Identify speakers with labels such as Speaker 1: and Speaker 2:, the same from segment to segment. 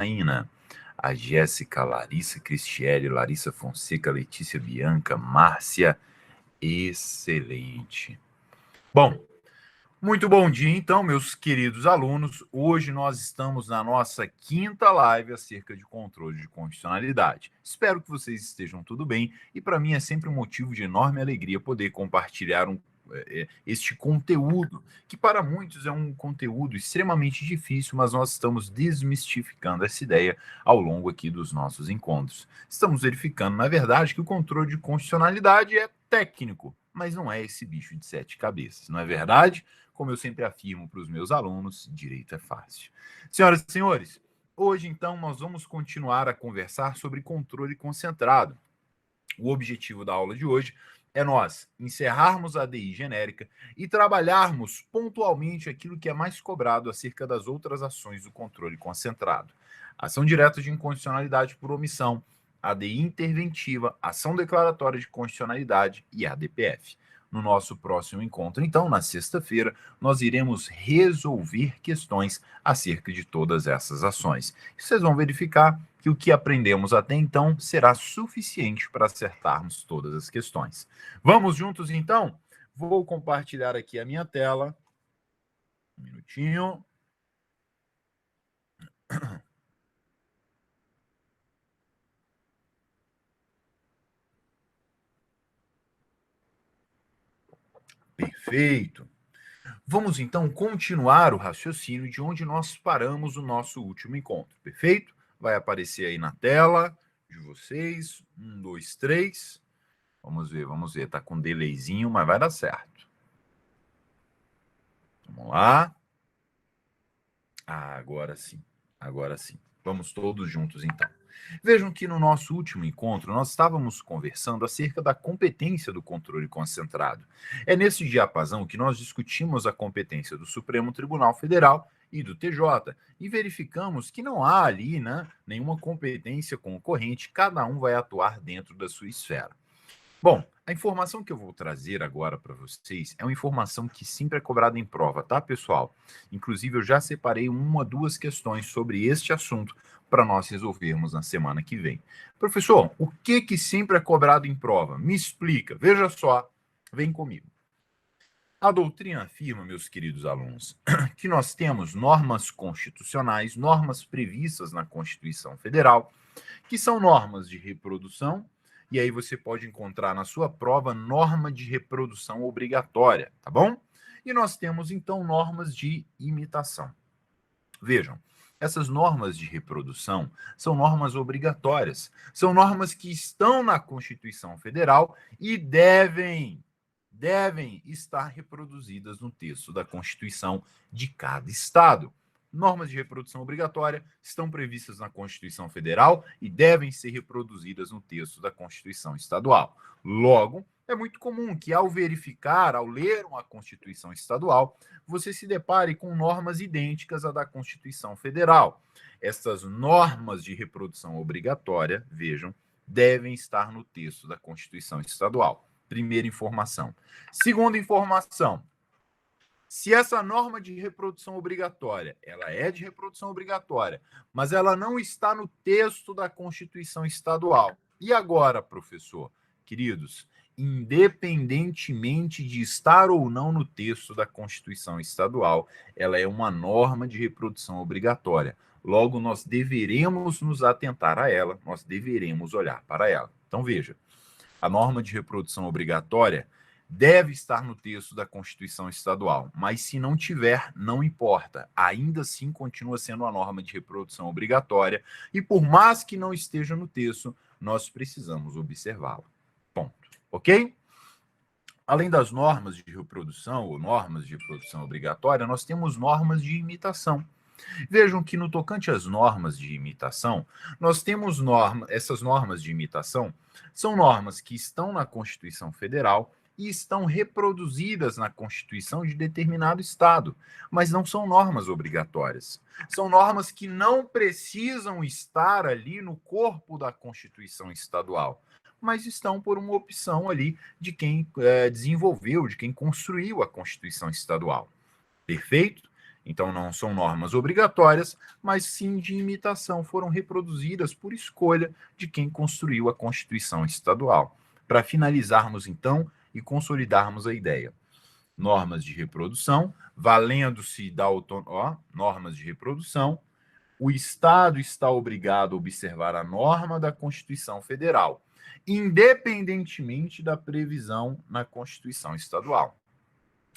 Speaker 1: Janaína, a Jéssica, a Larissa, Cristiele, Larissa Fonseca, Letícia Bianca, Márcia, excelente. Bom, muito bom dia, então, meus queridos alunos. Hoje nós estamos na nossa quinta live acerca de controle de constitucionalidade. Espero que vocês estejam tudo bem e para mim é sempre um motivo de enorme alegria poder compartilhar este conteúdo, que para muitos é um conteúdo extremamente difícil, mas nós estamos desmistificando essa ideia ao longo aqui dos nossos encontros. Estamos verificando, na verdade, que o controle de constitucionalidade é técnico, mas não é esse bicho de 7 cabeças, não é verdade? Como eu sempre afirmo para os meus alunos, direito é fácil. Senhoras e senhores, hoje então nós vamos continuar a conversar sobre controle concentrado. O objetivo da aula de hoje é nós encerrarmos a ADI genérica e trabalharmos pontualmente aquilo que é mais cobrado acerca das outras ações do controle concentrado. Ação direta de inconstitucionalidade por omissão, ADI interventiva, ação declaratória de constitucionalidade e ADPF. No nosso próximo encontro, então, na sexta-feira, nós iremos resolver questões acerca de todas essas ações. Vocês vão verificar que o que aprendemos até então será suficiente para acertarmos todas as questões. Vamos juntos, então? Vou compartilhar aqui a minha tela. Um minutinho. Perfeito. Vamos, então, continuar o raciocínio de onde nós paramos o nosso último encontro, perfeito? Vai aparecer aí na tela de vocês. 1, 2, 3. Vamos ver. Tá com um delayzinho, mas vai dar certo. Vamos lá. Agora sim. Vamos todos juntos, então. Vejam que no nosso último encontro nós estávamos conversando acerca da competência do controle concentrado. É nesse diapasão que nós discutimos a competência do Supremo Tribunal Federal e do TJ e verificamos que não há ali, nenhuma competência concorrente, cada um vai atuar dentro da sua esfera. Bom, a informação que eu vou trazer agora para vocês é uma informação que sempre é cobrada em prova, tá, pessoal? Inclusive, eu já separei 1 a 2 questões sobre este assunto para nós resolvermos na semana que vem. Professor, o que sempre é cobrado em prova? Me explica. Veja só, vem comigo. A doutrina afirma, meus queridos alunos, que nós temos normas constitucionais, normas previstas na Constituição Federal, que são normas de reprodução, e aí você pode encontrar na sua prova norma de reprodução obrigatória, tá bom? E nós temos, então, normas de imitação. Vejam, essas normas de reprodução são normas obrigatórias, são normas que estão na Constituição Federal e devem estar reproduzidas no texto da Constituição de cada estado. Normas de reprodução obrigatória estão previstas na Constituição Federal e devem ser reproduzidas no texto da Constituição Estadual. Logo, é muito comum que, ao verificar, ao ler uma Constituição Estadual, você se depare com normas idênticas à da Constituição Federal. Essas normas de reprodução obrigatória, vejam, devem estar no texto da Constituição Estadual. Primeira informação. Segunda informação. Se essa norma de reprodução obrigatória, ela é de reprodução obrigatória, mas ela não está no texto da Constituição Estadual. E agora, professor? Queridos, independentemente de estar ou não no texto da Constituição Estadual, ela é uma norma de reprodução obrigatória. Logo, nós deveremos nos atentar a ela, nós deveremos olhar para ela. Então, veja, a norma de reprodução obrigatória deve estar no texto da Constituição Estadual, mas se não tiver, não importa. Ainda assim, continua sendo uma norma de reprodução obrigatória e, por mais que não esteja no texto, nós precisamos observá-la. Ponto. Ok? Além das normas de reprodução ou normas de reprodução obrigatória, nós temos normas de imitação. Vejam que no tocante às normas de imitação, nós temos essas normas de imitação são normas que estão na Constituição Federal e estão reproduzidas na Constituição de determinado estado, mas não são normas obrigatórias. São normas que não precisam estar ali no corpo da Constituição estadual, mas estão por uma opção ali de quem desenvolveu, de quem construiu a Constituição estadual. Perfeito? Então, não são normas obrigatórias, mas sim de imitação, foram reproduzidas por escolha de quem construiu a Constituição Estadual. Para finalizarmos, então, e consolidarmos a ideia. Normas de reprodução, valendo-se da normas de reprodução, o Estado está obrigado a observar a norma da Constituição Federal, independentemente da previsão na Constituição Estadual.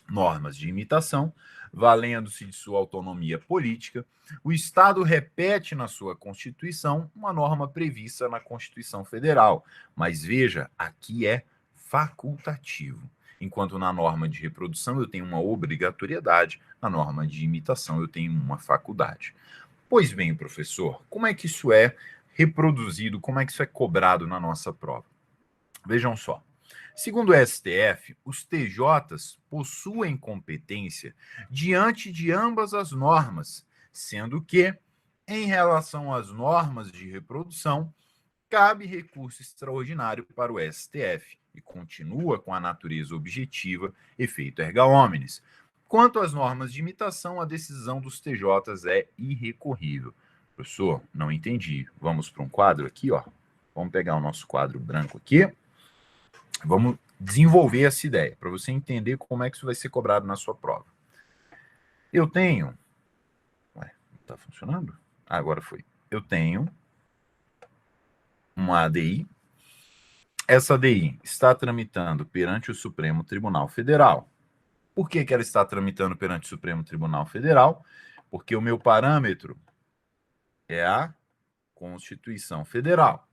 Speaker 1: Normas de imitação, valendo-se de sua autonomia política, o Estado repete na sua Constituição uma norma prevista na Constituição Federal. Mas veja, aqui é facultativo. Enquanto na norma de reprodução eu tenho uma obrigatoriedade, na norma de imitação eu tenho uma faculdade. Pois bem, professor, como é que isso é reproduzido, como é que isso é cobrado na nossa prova? Vejam só. Segundo o STF, os TJs possuem competência diante de ambas as normas, sendo que, em relação às normas de reprodução, cabe recurso extraordinário para o STF e continua com a natureza objetiva, efeito erga omnes. Quanto às normas de imitação, a decisão dos TJs é irrecorrível. Professor, não entendi. Vamos para um quadro aqui, ó. Vamos pegar o nosso quadro branco aqui. Vamos desenvolver essa ideia, para você entender como é que isso vai ser cobrado na sua prova. Eu tenho... Ué, não está funcionando? Ah, agora foi. Eu tenho uma ADI. Essa ADI está tramitando perante o Supremo Tribunal Federal. Por que ela está tramitando perante o Supremo Tribunal Federal? Porque o meu parâmetro é a Constituição Federal.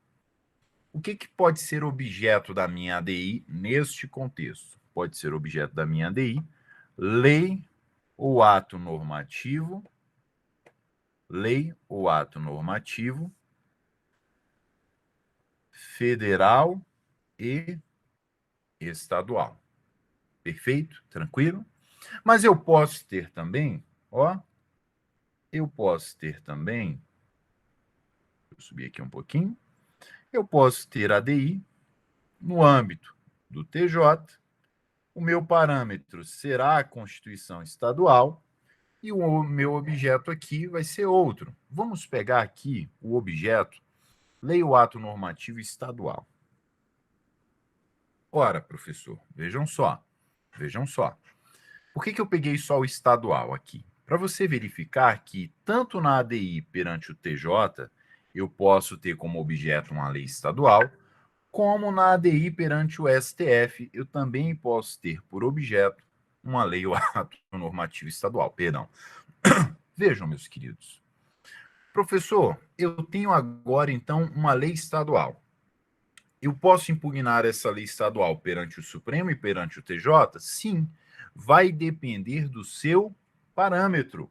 Speaker 1: O que pode ser objeto da minha ADI neste contexto? Pode ser objeto da minha ADI lei ou ato normativo, federal e estadual. Perfeito? Tranquilo? Mas eu posso ter também, deixa eu subir aqui um pouquinho, eu posso ter ADI no âmbito do TJ, o meu parâmetro será a Constituição Estadual e o meu objeto aqui vai ser outro. Vamos pegar aqui o objeto, lei ou ato normativo estadual. Ora, professor, vejam só. Por que eu peguei só o estadual aqui? Para você verificar que tanto na ADI perante o TJ, eu posso ter como objeto uma lei estadual, como na ADI perante o STF, eu também posso ter por objeto uma lei ou ato normativo estadual. Perdão. Vejam, meus queridos. Professor, eu tenho agora, então, uma lei estadual. Eu posso impugnar essa lei estadual perante o Supremo e perante o TJ? Sim. Vai depender do seu parâmetro.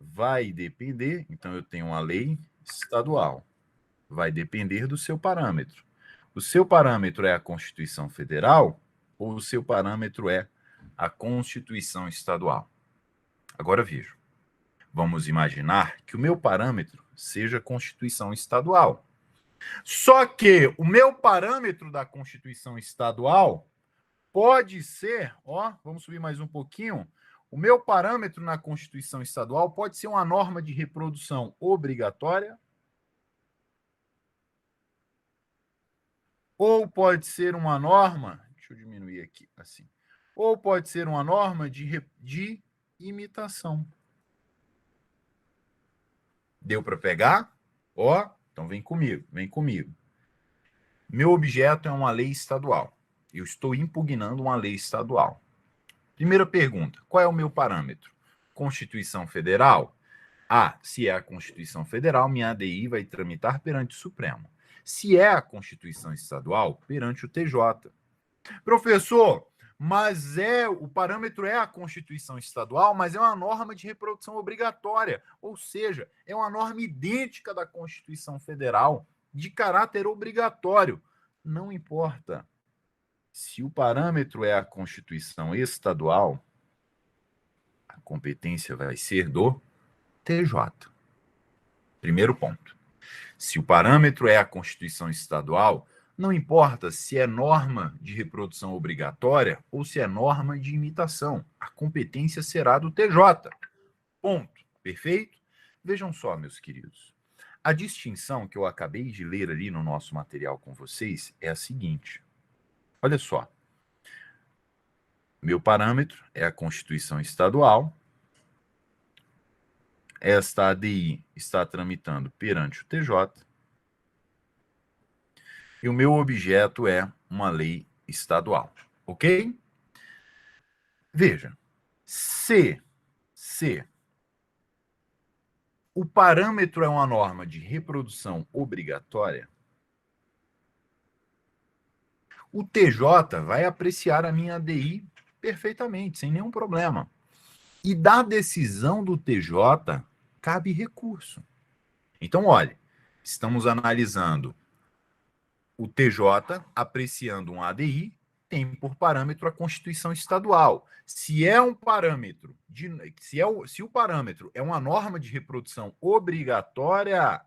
Speaker 1: Vai depender. Então, eu tenho uma lei estadual. Vai depender do seu parâmetro. O seu parâmetro é a Constituição Federal ou o seu parâmetro é a Constituição Estadual? Agora vejo. Vamos imaginar que o meu parâmetro seja a Constituição Estadual. Só que o meu parâmetro da Constituição Estadual pode ser, vamos subir mais um pouquinho, o meu parâmetro na Constituição Estadual pode ser uma norma de reprodução obrigatória, ou pode ser uma norma, deixa eu diminuir aqui, assim, ou pode ser uma norma de imitação. Deu para pegar? Então vem comigo. Meu objeto é uma lei estadual. Eu estou impugnando uma lei estadual. Primeira pergunta, qual é o meu parâmetro? Constituição Federal? Se é a Constituição Federal, minha ADI vai tramitar perante o Supremo. Se é a Constituição Estadual, perante o TJ. Professor, mas o parâmetro é a Constituição Estadual, mas é uma norma de reprodução obrigatória, ou seja, é uma norma idêntica da Constituição Federal, de caráter obrigatório. Não importa. Se o parâmetro é a Constituição Estadual, a competência vai ser do TJ. Primeiro ponto. Se o parâmetro é a Constituição Estadual, Não importa se é norma de reprodução obrigatória ou se é norma de imitação. A competência será do TJ. Ponto. Perfeito? Vejam só, meus queridos. A distinção que eu acabei de ler ali no nosso material com vocês é a seguinte. Olha só. Meu parâmetro é a Constituição Estadual. Esta ADI está tramitando perante o TJ. E o meu objeto é uma lei estadual. Ok? Veja. Se o parâmetro é uma norma de reprodução obrigatória, o TJ vai apreciar a minha ADI perfeitamente, sem nenhum problema. E da decisão do TJ, cabe recurso. Então, olha, estamos analisando o TJ apreciando um ADI, tem por parâmetro a Constituição Estadual. Se é um parâmetro, se o parâmetro é uma norma de reprodução obrigatória,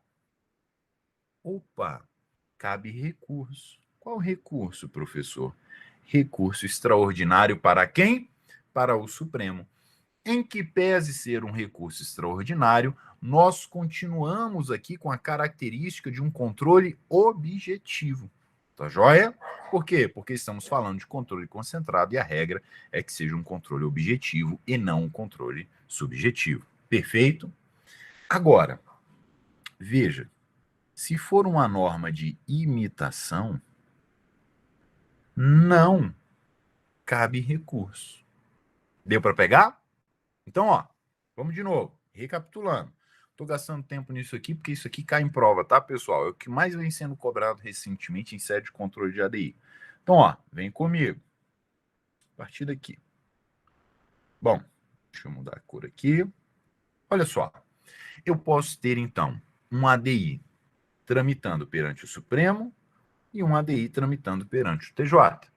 Speaker 1: opa, cabe recurso. Qual recurso, professor? Recurso extraordinário para quem? Para o Supremo. Em que pese ser um recurso extraordinário, nós continuamos aqui com a característica de um controle objetivo. Tá joia? Por quê? Porque estamos falando de controle concentrado e a regra é que seja um controle objetivo e não um controle subjetivo. Perfeito? Agora, veja, se for uma norma de imitação, não cabe recurso. Deu para pegar? Então, ó, vamos de novo, recapitulando. Estou gastando tempo nisso aqui porque isso aqui cai em prova, tá, pessoal? É o que mais vem sendo cobrado recentemente em sede de controle de ADI. Então, ó, vem comigo. A partir daqui. Bom, deixa eu mudar a cor aqui. Olha só, eu posso ter, então, um ADI tramitando perante o Supremo e um ADI tramitando perante o TJ.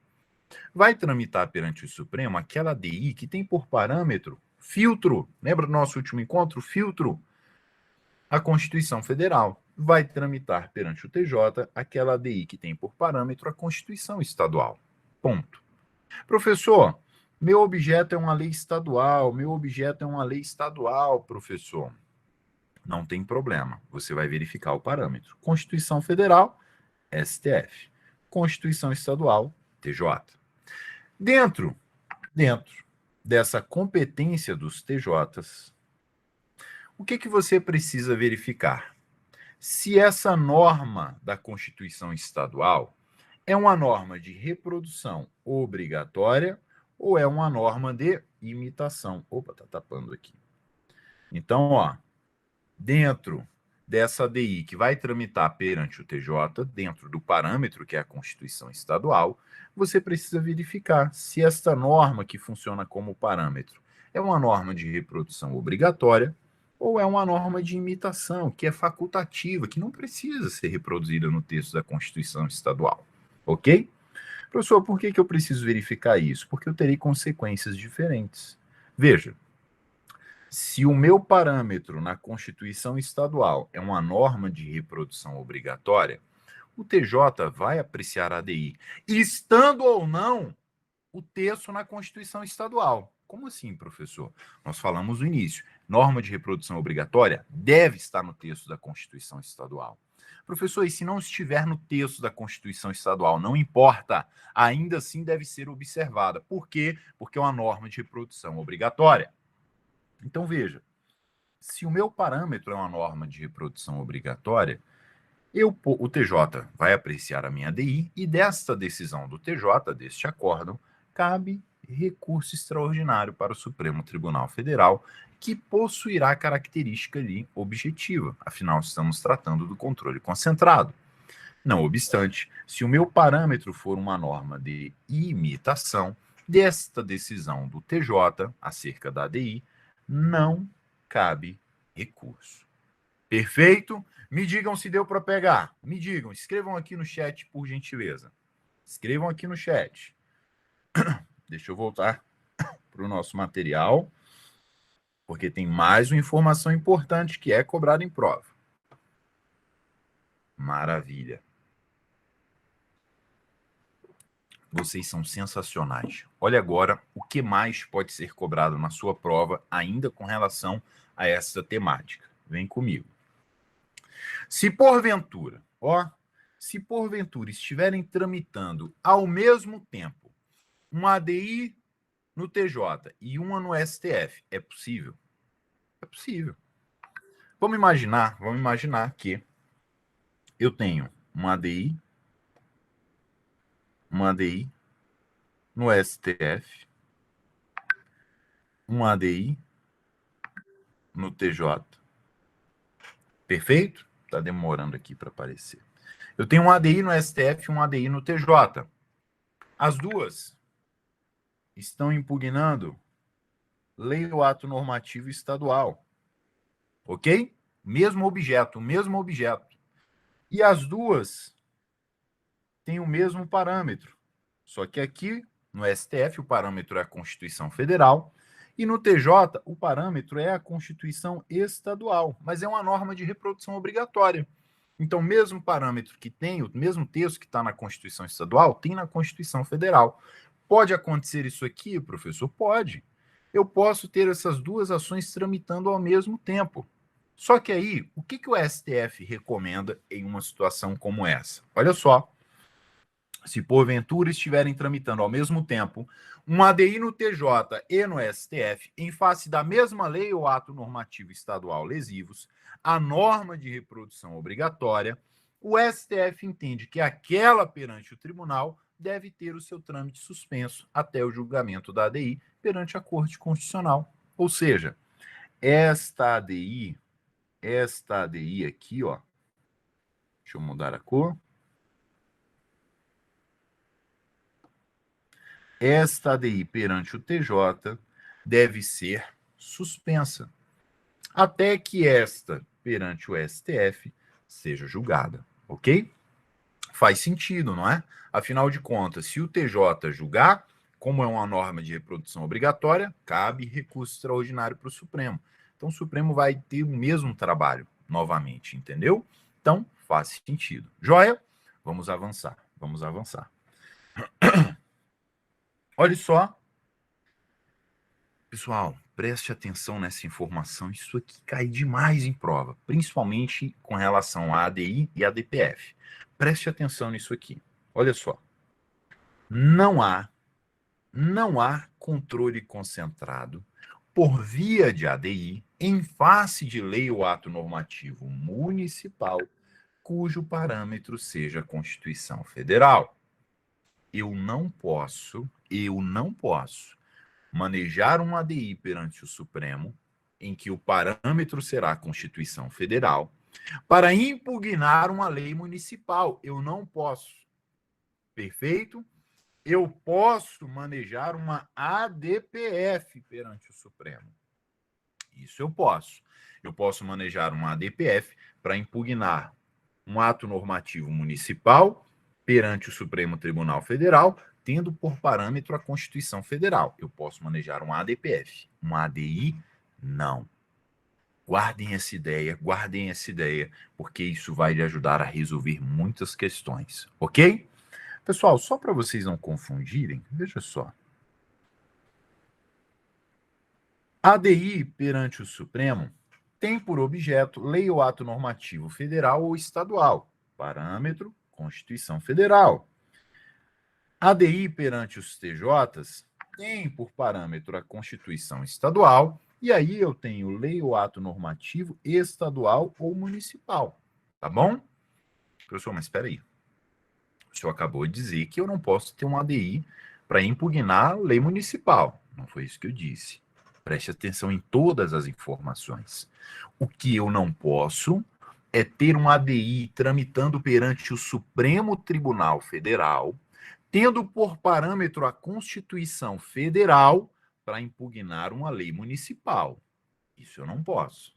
Speaker 1: Vai tramitar perante o Supremo aquela ADI que tem por parâmetro filtro. Lembra do nosso último encontro? Filtro. A Constituição Federal. Vai tramitar perante o TJ aquela ADI que tem por parâmetro a Constituição Estadual. Ponto. Professor, meu objeto é uma lei estadual, meu objeto é uma lei estadual, professor. Não tem problema, você vai verificar o parâmetro. Constituição Federal, STF. Constituição Estadual, TJ. Dentro dessa competência dos TJs, o que você precisa verificar? Se essa norma da Constituição Estadual é uma norma de reprodução obrigatória ou é uma norma de imitação. Opa, tá tapando aqui. Então, ó, dentro dessa ADI que vai tramitar perante o TJ, dentro do parâmetro que é a Constituição Estadual, você precisa verificar se esta norma que funciona como parâmetro é uma norma de reprodução obrigatória ou é uma norma de imitação, que é facultativa, que não precisa ser reproduzida no texto da Constituição Estadual. Ok? Professor, por que eu preciso verificar isso? Porque eu terei consequências diferentes. Veja, se o meu parâmetro na Constituição Estadual é uma norma de reprodução obrigatória, o TJ vai apreciar a ADI, estando ou não o texto na Constituição Estadual. Como assim, professor? Nós falamos no início. Norma de reprodução obrigatória deve estar no texto da Constituição Estadual. Professor, e se não estiver no texto da Constituição Estadual, não importa, ainda assim deve ser observada. Por quê? Porque é uma norma de reprodução obrigatória. Então, veja, se o meu parâmetro é uma norma de reprodução obrigatória, o TJ vai apreciar a minha ADI e desta decisão do TJ, deste acórdão, cabe recurso extraordinário para o Supremo Tribunal Federal, que possuirá característica ali objetiva. Afinal, estamos tratando do controle concentrado. Não obstante, se o meu parâmetro for uma norma de imitação, desta decisão do TJ acerca da ADI, não cabe recurso. Perfeito? Me digam se deu para pegar. Me digam, escrevam aqui no chat, por gentileza. Escrevam aqui no chat. Deixa eu voltar para o nosso material, porque tem mais uma informação importante que é cobrada em prova. Maravilha. Vocês são sensacionais. Olha agora o que mais pode ser cobrado na sua prova, ainda com relação a essa temática. Vem comigo. Se porventura estiverem tramitando ao mesmo tempo um ADI no TJ e uma no STF, é possível? É possível. Vamos imaginar que eu tenho um ADI no STF, um ADI no TJ. Perfeito? Está demorando aqui para aparecer. Eu tenho um ADI no STF e um ADI no TJ. As duas estão impugnando lei ou ato normativo estadual. Ok? Mesmo objeto. E as duas têm o mesmo parâmetro. Só que aqui, no STF, o parâmetro é a Constituição Federal, e no TJ, o parâmetro é a Constituição Estadual, mas é uma norma de reprodução obrigatória. Então, o mesmo parâmetro que tem, o mesmo texto que está na Constituição Estadual, tem na Constituição Federal. Pode acontecer isso aqui, professor? Pode. Eu posso ter essas duas ações tramitando ao mesmo tempo. Só que aí, o que o STF recomenda em uma situação como essa? Olha só. Se porventura estiverem tramitando ao mesmo tempo um ADI no TJ e no STF, em face da mesma lei ou ato normativo estadual lesivos, a norma de reprodução obrigatória, o STF entende que aquela perante o tribunal deve ter o seu trâmite suspenso até o julgamento da ADI perante a Corte Constitucional. Ou seja, esta ADI aqui, ó, deixa eu mudar a cor. Esta ADI perante o TJ deve ser suspensa, até que esta perante o STF seja julgada, ok? Faz sentido, não é? Afinal de contas, se o TJ julgar, como é uma norma de reprodução obrigatória, cabe recurso extraordinário para o Supremo. Então, o Supremo vai ter o mesmo trabalho novamente, entendeu? Então, faz sentido. Joia? Vamos avançar. Olha só. Pessoal, preste atenção nessa informação. Isso aqui cai demais em prova, principalmente com relação à ADI e à DPF. Preste atenção nisso aqui. Olha só. Não há controle concentrado por via de ADI em face de lei ou ato normativo municipal cujo parâmetro seja a Constituição Federal. Eu não posso manejar um ADI perante o Supremo, em que o parâmetro será a Constituição Federal, para impugnar uma lei municipal. Eu não posso. Perfeito? Eu posso manejar uma ADPF perante o Supremo. Isso eu posso. Eu posso manejar uma ADPF para impugnar um ato normativo municipal perante o Supremo Tribunal Federal, tendo por parâmetro a Constituição Federal. Eu posso manejar um ADPF. Um ADI, não. Guardem essa ideia, porque isso vai lhe ajudar a resolver muitas questões, ok? Pessoal, só para vocês não confundirem, veja só. ADI perante o Supremo tem por objeto lei ou ato normativo federal ou estadual, parâmetro, Constituição Federal. ADI perante os TJs tem por parâmetro a Constituição Estadual, e aí eu tenho lei ou ato normativo estadual ou municipal, tá bom? Professor, mas espera aí. O senhor acabou de dizer que eu não posso ter um ADI para impugnar a lei municipal. Não foi isso que eu disse. Preste atenção em todas as informações. O que eu não posso é ter um ADI tramitando perante o Supremo Tribunal Federal, tendo por parâmetro a Constituição Federal para impugnar uma lei municipal. Isso eu não posso.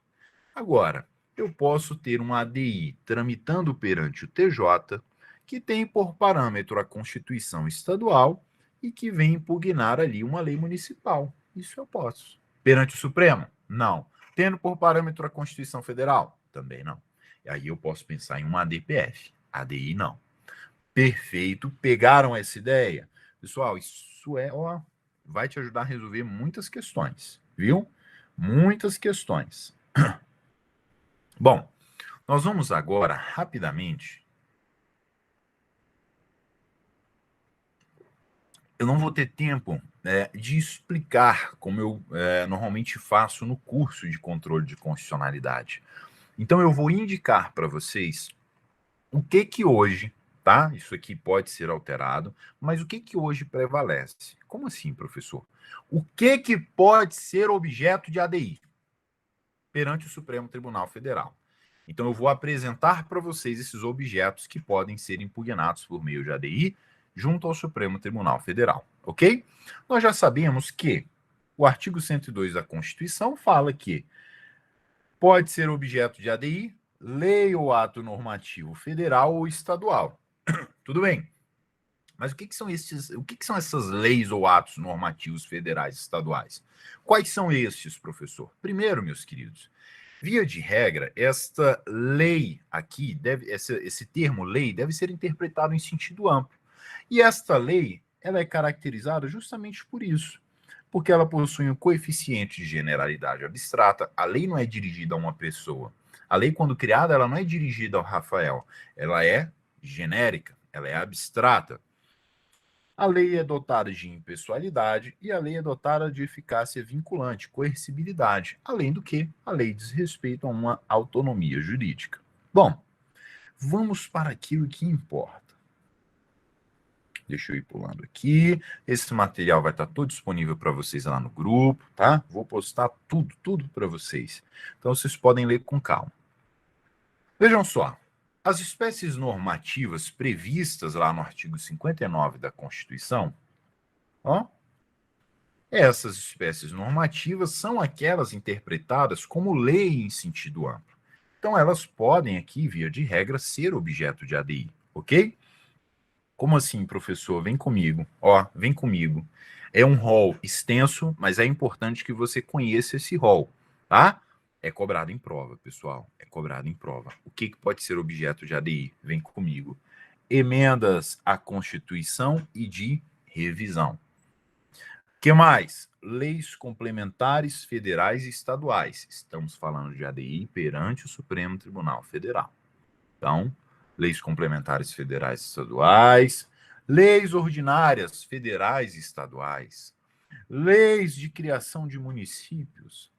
Speaker 1: Agora, eu posso ter um ADI tramitando perante o TJ, que tem por parâmetro a Constituição Estadual e que vem impugnar ali uma lei municipal. Isso eu posso. Perante o Supremo? Não. Tendo por parâmetro a Constituição Federal? Também não. E aí eu posso pensar em um ADPF. ADI não. Perfeito. Pegaram essa ideia? Pessoal, isso vai te ajudar a resolver muitas questões, viu? Muitas questões. Bom, nós vamos agora, rapidamente. Eu não vou ter tempo de explicar como eu normalmente faço no curso de controle de constitucionalidade. Então, eu vou indicar para vocês o que hoje, tá? Isso aqui pode ser alterado, mas o que hoje prevalece? Como assim, professor? O que pode ser objeto de ADI perante o Supremo Tribunal Federal? Então, eu vou apresentar para vocês esses objetos que podem ser impugnados por meio de ADI junto ao Supremo Tribunal Federal, ok? Nós já sabemos que o artigo 102 da Constituição fala que pode ser objeto de ADI lei ou ato normativo federal ou estadual. Tudo bem. Mas o que são essas leis ou atos normativos federais e estaduais? Quais são estes, professor? Primeiro, meus queridos, via de regra, esta lei aqui, esse termo lei, deve ser interpretado em sentido amplo. E esta lei, ela é caracterizada justamente por isso, porque ela possui um coeficiente de generalidade abstrata. A lei não é dirigida a uma pessoa. A lei, quando criada, ela não é dirigida ao Rafael. Ela é genérica, ela é abstrata. A lei é dotada de impessoalidade e a lei é dotada de eficácia vinculante, coercibilidade, além do que a lei diz respeito a uma autonomia jurídica. Bom, vamos para aquilo que importa. Deixa eu ir pulando aqui. Esse material vai estar todo disponível para vocês lá no grupo, tá? Vou postar tudo para vocês. Então vocês podem ler com calma. Vejam só. As espécies normativas previstas lá no artigo 59 da Constituição, ó, essas espécies normativas são aquelas interpretadas como lei em sentido amplo. Então elas podem aqui, via de regra, ser objeto de ADI, ok? Como assim, professor? Vem comigo. Ó, vem comigo. É um rol extenso, mas é importante que você conheça esse rol, tá? É cobrado em prova, pessoal. É cobrado em prova. O que pode ser objeto de ADI? Vem comigo. Emendas à Constituição e de revisão. O que mais? Leis complementares federais e estaduais. Estamos falando de ADI perante o Supremo Tribunal Federal. Então, leis complementares federais e estaduais, leis ordinárias federais e estaduais, leis de criação de municípios,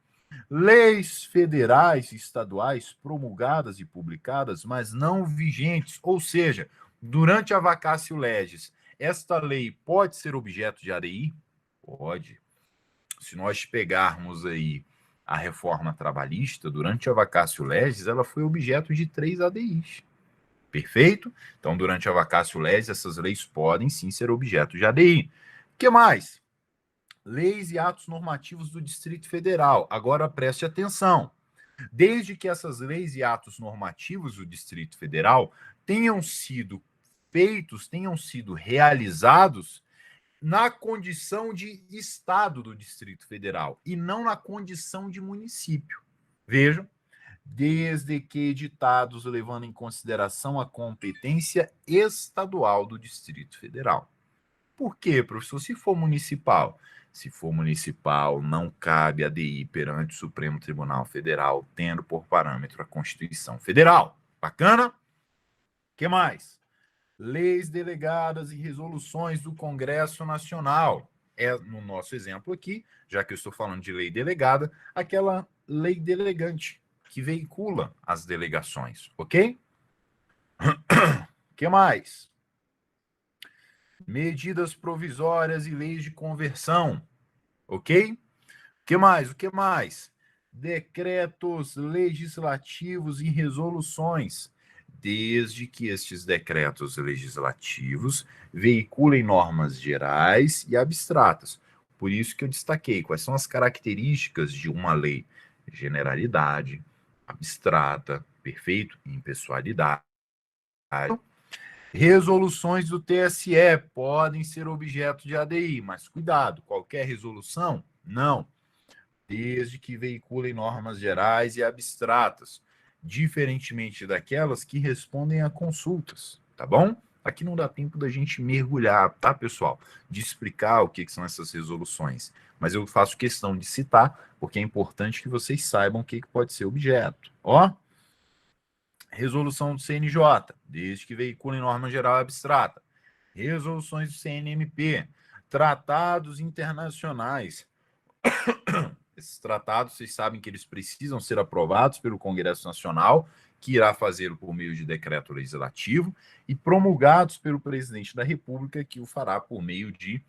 Speaker 1: leis federais e estaduais promulgadas e publicadas, mas não vigentes, ou seja, durante a vacatio legis, esta lei pode ser objeto de ADI? Pode. Se nós pegarmos aí a reforma trabalhista, durante a vacatio legis, ela foi objeto de 3 ADIs. Perfeito? Então, durante a vacatio legis, essas leis podem sim ser objeto de ADI. O que mais? Leis e atos normativos do Distrito Federal. Agora preste atenção. Desde que essas leis e atos normativos do Distrito Federal tenham sido feitos, tenham sido realizados na condição de Estado do Distrito Federal e não na condição de município. Vejam, desde que editados levando em consideração a competência estadual do Distrito Federal. Por quê, professor? Se for municipal, não cabe ADI perante o Supremo Tribunal Federal, tendo por parâmetro a Constituição Federal. Bacana? O que mais? Leis delegadas e resoluções do Congresso Nacional. É, no nosso exemplo aqui, já que eu estou falando de lei delegada, aquela lei delegante que veicula as delegações, ok? O que mais? Medidas provisórias e leis de conversão, ok? O que mais? O que mais? Decretos legislativos e resoluções, desde que estes decretos legislativos veiculem normas gerais e abstratas. Por isso que eu destaquei quais são as características de uma lei: generalidade, abstrata, perfeito, impessoalidade. Resoluções do TSE podem ser objeto de ADI, mas cuidado, qualquer resolução? Não. Desde que veiculem normas gerais e abstratas, diferentemente daquelas que respondem a consultas, tá bom? Aqui não dá tempo da gente mergulhar, tá, pessoal? De explicar o que são essas resoluções. Mas eu faço questão de citar, porque é importante que vocês saibam o que pode ser objeto. Ó, resolução do CNJ, desde que veiculem norma geral abstrata. Resoluções do CNMP, tratados internacionais. Esses tratados, vocês sabem que eles precisam ser aprovados pelo Congresso Nacional, que irá fazê-lo por meio de decreto legislativo, e promulgados pelo presidente da República, que o fará por meio de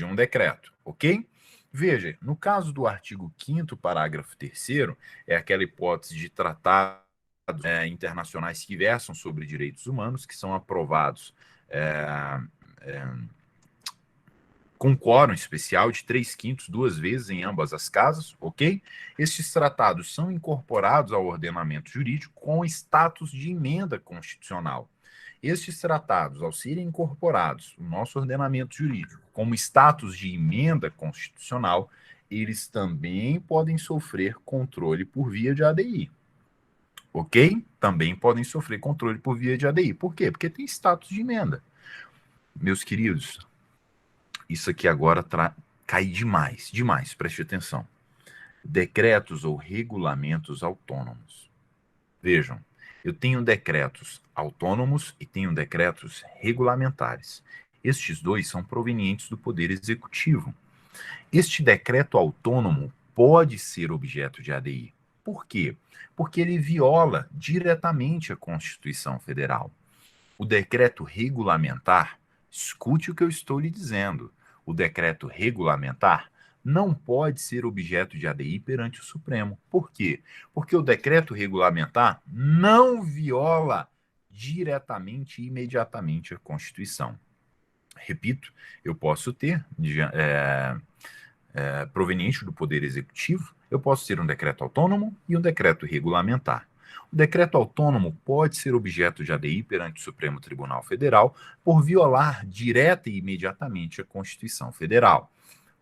Speaker 1: um decreto, ok? Veja, no caso do artigo 5º, parágrafo 3º, é aquela hipótese de tratados internacionais que versam sobre direitos humanos, que são aprovados com quórum especial de 3/5, 2 vezes em ambas as casas, ok? Estes tratados são incorporados ao ordenamento jurídico com status de emenda constitucional. Estes tratados, ao serem incorporados no nosso ordenamento jurídico como status de emenda constitucional, eles também podem sofrer controle por via de ADI. Ok? Também podem sofrer controle por via de ADI. Por quê? Porque tem status de emenda. Meus queridos, isso aqui agora cai demais, preste atenção. Decretos ou regulamentos autônomos. Vejam, eu tenho decretos autônomos e tenho decretos regulamentares. Estes dois são provenientes do Poder Executivo. Este decreto autônomo pode ser objeto de ADI. Por quê? Porque ele viola diretamente a Constituição Federal. O decreto regulamentar, escute o que eu estou lhe dizendo, o decreto regulamentar não pode ser objeto de ADI perante o Supremo. Por quê? Porque o decreto regulamentar não viola diretamente e imediatamente a Constituição. Repito, eu posso ter, proveniente do Poder Executivo, eu posso ter um decreto autônomo e um decreto regulamentar. O decreto autônomo pode ser objeto de ADI perante o Supremo Tribunal Federal por violar direta e imediatamente a Constituição Federal.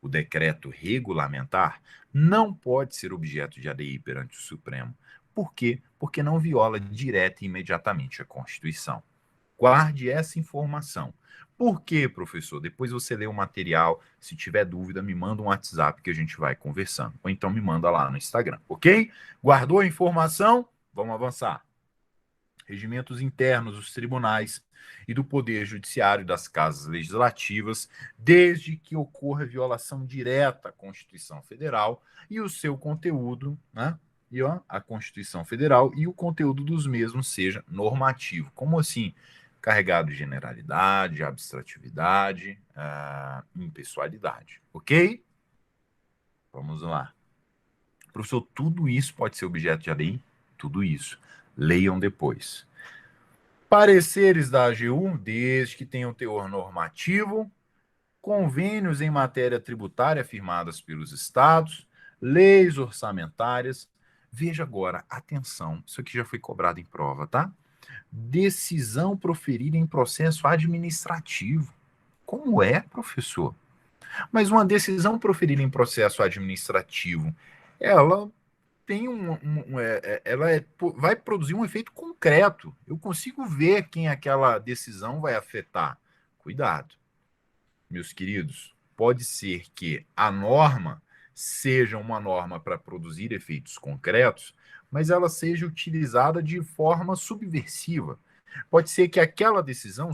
Speaker 1: O decreto regulamentar não pode ser objeto de ADI perante o Supremo. Por quê? Porque não viola direta e imediatamente a Constituição. Guarde essa informação. Por quê, professor? Depois você lê o material. Se tiver dúvida, me manda um WhatsApp que a gente vai conversando. Ou então me manda lá no Instagram, ok? Guardou a informação? Vamos avançar. Regimentos internos dos tribunais e do Poder Judiciário das casas legislativas, desde que ocorra violação direta à Constituição Federal e o seu conteúdo, né? E a Constituição Federal e o conteúdo dos mesmos seja normativo. Como assim? Carregado de generalidade, abstratividade, impessoalidade. Ok? Vamos lá. Professor, tudo isso pode ser objeto de ADI? Tudo isso. Leiam depois. Pareceres da AGU, desde que tenham teor normativo, convênios em matéria tributária firmadas pelos estados, leis orçamentárias. Veja agora, atenção, isso aqui já foi cobrado em prova, tá? Decisão proferida em processo administrativo. Como é, professor? Mas uma decisão proferida em processo administrativo, ela tem vai produzir um efeito concreto. Eu consigo ver quem aquela decisão vai afetar. Cuidado, meus queridos. Pode ser que a norma seja uma norma para produzir efeitos concretos, mas ela seja utilizada de forma subversiva. Pode ser que aquela decisão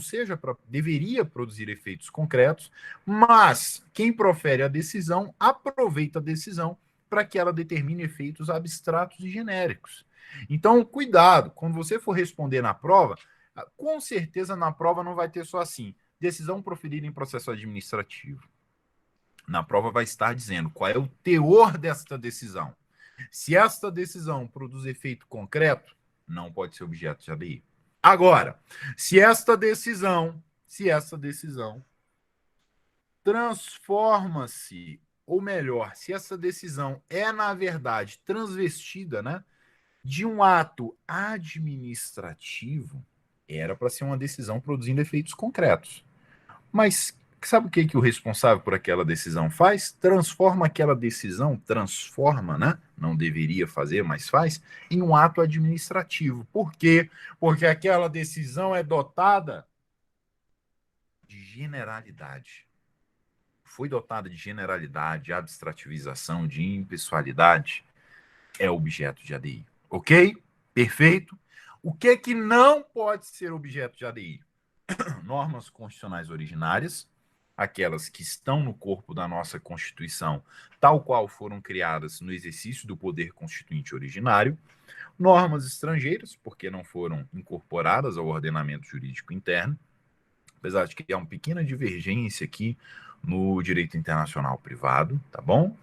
Speaker 1: deveria produzir efeitos concretos, mas quem profere a decisão aproveita a decisão para que ela determine efeitos abstratos e genéricos. Então, cuidado, quando você for responder na prova, com certeza na prova não vai ter só assim, decisão proferida em processo administrativo. Na prova vai estar dizendo qual é o teor desta decisão. Se esta decisão produz efeito concreto, não pode ser objeto de ADI. Agora, se esta decisão transforma-se, ou melhor, se essa decisão é, na verdade, transvestida, né, de um ato administrativo, era para ser uma decisão produzindo efeitos concretos. Mas sabe o que o responsável por aquela decisão faz? Transforma aquela decisão, né? Não deveria fazer, mas faz, em um ato administrativo. Por quê? Porque aquela decisão é dotada de generalidade. Foi dotada de generalidade, de abstrativização, de impessoalidade, é objeto de ADI. Ok? Perfeito? O que é que não pode ser objeto de ADI? Normas constitucionais originárias, aquelas que estão no corpo da nossa Constituição, tal qual foram criadas no exercício do poder constituinte originário, normas estrangeiras, porque não foram incorporadas ao ordenamento jurídico interno, apesar de que há uma pequena divergência aqui no direito internacional privado, tá bom?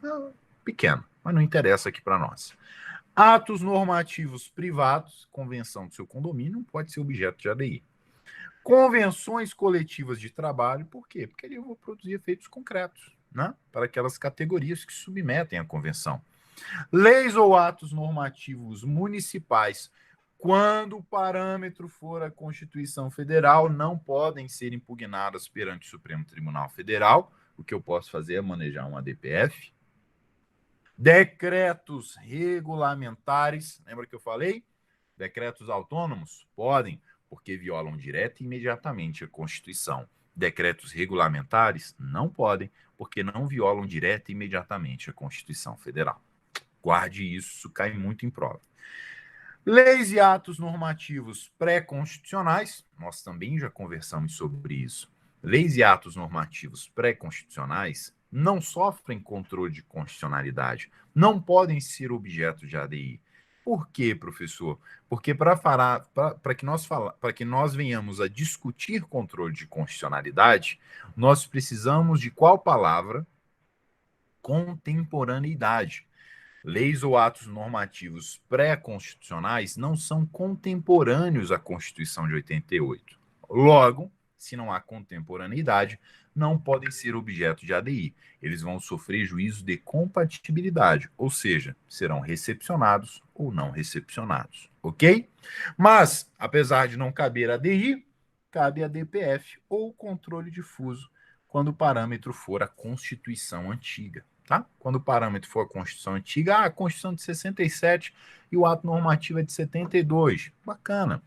Speaker 1: Pequeno, mas não interessa aqui para nós. Atos normativos privados, convenção do seu condomínio, não pode ser objeto de ADI. Convenções coletivas de trabalho, por quê? Porque ali eu vou produzir efeitos concretos, né? Para aquelas categorias que submetem à convenção. Leis ou atos normativos municipais, quando o parâmetro for a Constituição Federal, não podem ser impugnadas perante o Supremo Tribunal Federal. O que eu posso fazer é manejar um ADPF. Decretos regulamentares, lembra que eu falei? Decretos autônomos podem, porque violam direta e imediatamente a Constituição. Decretos regulamentares não podem, porque não violam direta e imediatamente a Constituição Federal. Guarde isso cai muito em prova. Leis e atos normativos pré-constitucionais, nós também já conversamos sobre isso. Leis e atos normativos pré-constitucionais não sofrem controle de constitucionalidade, não podem ser objeto de ADI. Por quê, professor? Porque para que nós venhamos a discutir controle de constitucionalidade, nós precisamos de qual palavra? Contemporaneidade. Leis ou atos normativos pré-constitucionais não são contemporâneos à Constituição de 88. Logo, se não há contemporaneidade, não podem ser objeto de ADI. Eles vão sofrer juízo de compatibilidade, ou seja, serão recepcionados ou não recepcionados, ok? Mas, apesar de não caber ADI, cabe a DPF ou controle difuso, quando o parâmetro for a Constituição antiga. Tá? Quando o parâmetro for a Constituição antiga, a Constituição de 67 e o ato normativo é de 72. Bacana.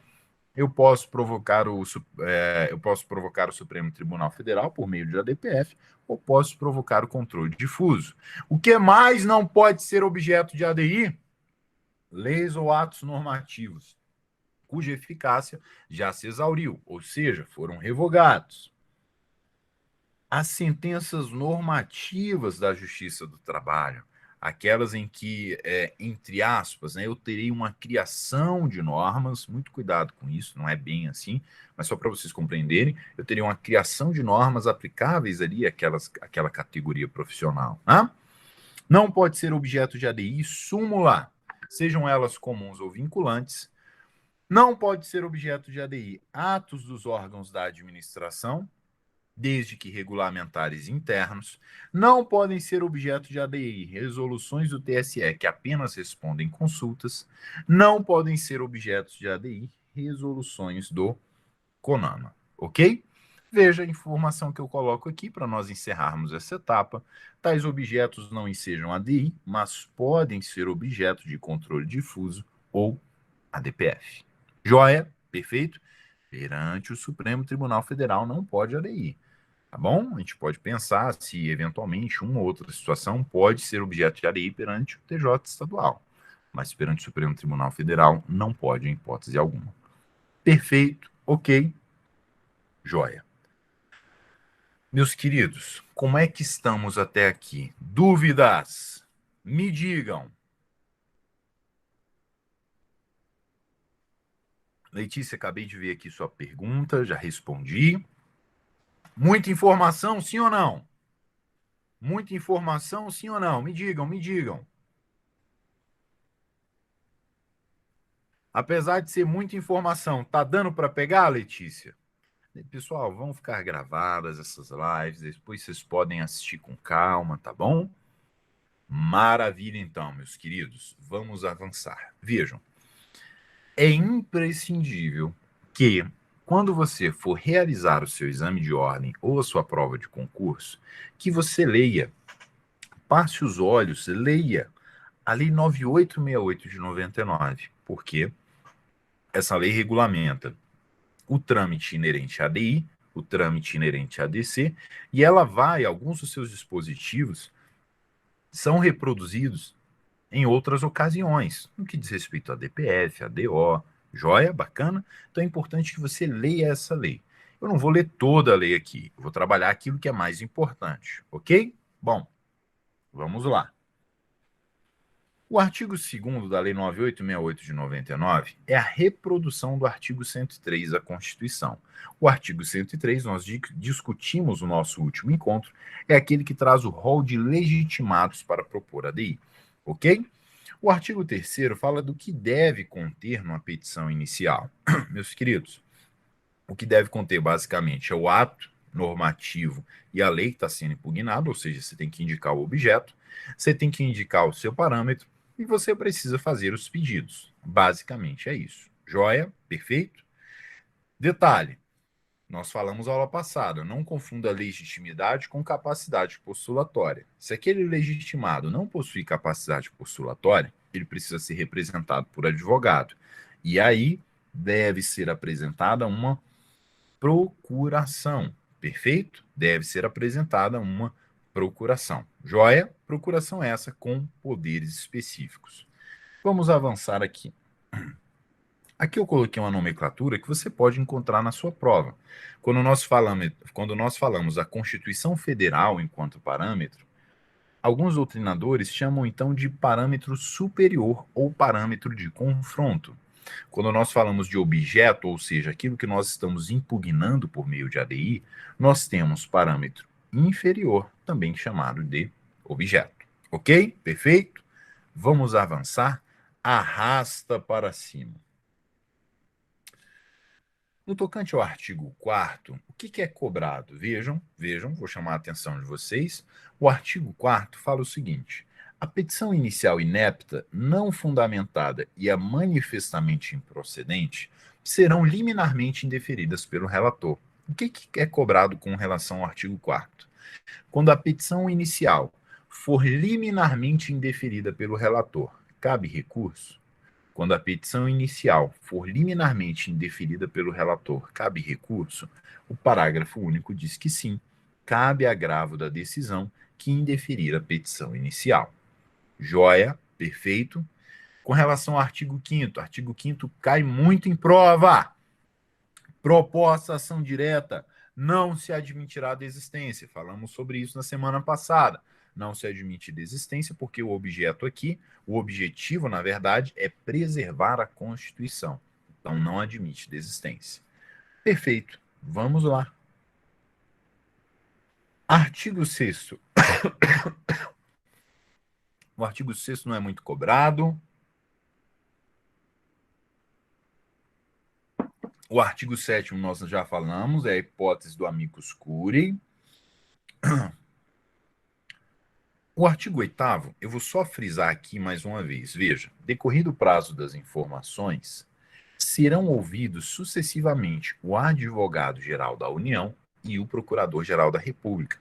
Speaker 1: Eu posso provocar o Supremo Tribunal Federal por meio de ADPF ou posso provocar o controle difuso. O que mais não pode ser objeto de ADI? Leis ou atos normativos, cuja eficácia já se exauriu, ou seja, foram revogados. As sentenças normativas da Justiça do Trabalho, aquelas em que, entre aspas, né, eu terei uma criação de normas, muito cuidado com isso, não é bem assim, mas só para vocês compreenderem, eu teria uma criação de normas aplicáveis ali àquela categoria profissional. Né? Não pode ser objeto de ADI súmula, sejam elas comuns ou vinculantes. Não pode ser objeto de ADI atos dos órgãos da administração, desde que regulamentares internos, não podem ser objeto de ADI resoluções do TSE que apenas respondem consultas, não podem ser objetos de ADI resoluções do CONAMA, ok? Veja a informação que eu coloco aqui para nós encerrarmos essa etapa. Tais objetos não ensejam ADI, mas podem ser objeto de controle difuso ou ADPF. Joia? Perfeito? Perante o Supremo Tribunal Federal não pode ADI. Tá bom? A gente pode pensar se, eventualmente, uma ou outra situação pode ser objeto de ADI perante o TJ estadual, mas perante o Supremo Tribunal Federal não pode, em hipótese alguma. Perfeito, ok, joia. Meus queridos, como é que estamos até aqui? Dúvidas? Me digam. Letícia, acabei de ver aqui sua pergunta, já respondi. Muita informação, sim ou não? Muita informação, sim ou não? Me digam, me digam. Apesar de ser muita informação, tá dando para pegar, Letícia? Pessoal, vão ficar gravadas essas lives, depois vocês podem assistir com calma, tá bom? Maravilha, então, meus queridos. Vamos avançar. Vejam, é imprescindível que, quando você for realizar o seu exame de ordem ou a sua prova de concurso, que você leia, passe os olhos, leia a Lei 9868 de 99, porque essa lei regulamenta o trâmite inerente à ADI, o trâmite inerente à ADC, e ela vai, alguns dos seus dispositivos são reproduzidos em outras ocasiões, no que diz respeito a DPF, a DO, joia, bacana? Então é importante que você leia essa lei. Eu não vou ler toda a lei aqui, eu vou trabalhar aquilo que é mais importante, ok? Bom, vamos lá. O artigo 2º da Lei 9868 de 99 é a reprodução do artigo 103 da Constituição. O artigo 103, nós discutimos no nosso último encontro, é aquele que traz o rol de legitimados para propor ADI, ok? O artigo 3º fala do que deve conter numa petição inicial. Meus queridos, o que deve conter basicamente é o ato normativo e a lei que está sendo impugnada, ou seja, você tem que indicar o objeto, você tem que indicar o seu parâmetro e você precisa fazer os pedidos. Basicamente é isso. Joia? Perfeito? Detalhe, nós falamos aula passada, não confunda legitimidade com capacidade postulatória. Se aquele legitimado não possui capacidade postulatória, ele precisa ser representado por advogado. E aí deve ser apresentada uma procuração, perfeito? Deve ser apresentada uma procuração. Joia? Procuração essa com poderes específicos. Vamos avançar aqui. Aqui eu coloquei uma nomenclatura que você pode encontrar na sua prova. Quando nós falamos a Constituição Federal enquanto parâmetro, alguns doutrinadores chamam então de parâmetro superior ou parâmetro de confronto. Quando nós falamos de objeto, ou seja, aquilo que nós estamos impugnando por meio de ADI, nós temos parâmetro inferior, também chamado de objeto. Ok? Perfeito? Vamos avançar. Arrasta para cima. No tocante ao artigo 4º, o que é cobrado? Vejam, vou chamar a atenção de vocês. O artigo 4º fala o seguinte: a petição inicial inepta, não fundamentada e a manifestamente improcedente serão liminarmente indeferidas pelo relator. O que é cobrado com relação ao artigo 4º? Quando a petição inicial for liminarmente indeferida pelo relator, cabe recurso? Quando a petição inicial for liminarmente indeferida pelo relator, cabe recurso? O parágrafo único diz que sim, cabe agravo da decisão que indeferir a petição inicial. Joia, perfeito. Com relação ao artigo 5º cai muito em prova. Proposta ação direta, não se admitirá desistência. Falamos sobre isso na semana passada. Não se admite desistência porque o objeto aqui, o objetivo, na verdade, é preservar a Constituição. Então, não admite desistência. Perfeito. Vamos lá. Artigo 6º. O artigo 6º não é muito cobrado. O artigo 7º nós já falamos, é a hipótese do amicus curiae. O artigo 8º, eu vou só frisar aqui mais uma vez. Veja, decorrido o prazo das informações, serão ouvidos sucessivamente o advogado-geral da União e o procurador-geral da República.